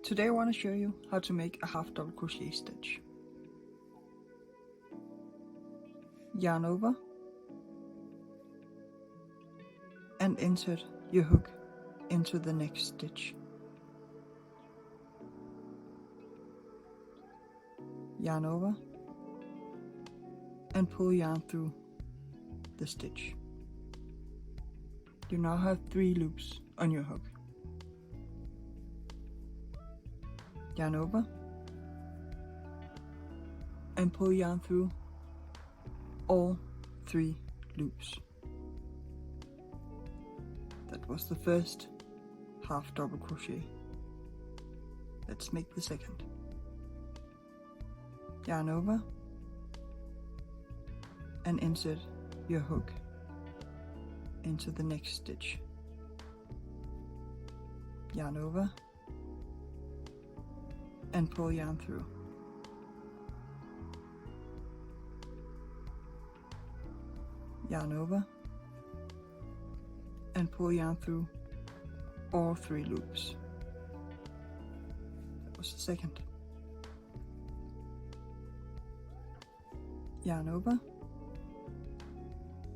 Today I want to show you how to make a half double crochet stitch. Yarn over and insert your hook into the next stitch. Yarn over and pull yarn through the stitch. You now have 3 loops on your hook. Yarn over and pull yarn through all 3 loops. That was the first half double crochet. Let's make the second. Yarn over and insert your hook into the next stitch. Yarn over and pull yarn through. Yarn over and pull yarn through all 3 loops. That was the second. Yarn over,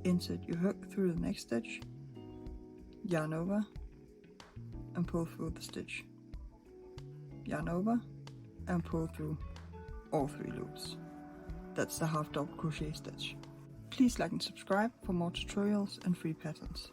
insert your hook through the next stitch, yarn over and pull through the stitch. Yarn over and pull through all 3 loops. That's the half double crochet stitch. Please like and subscribe for more tutorials and free patterns.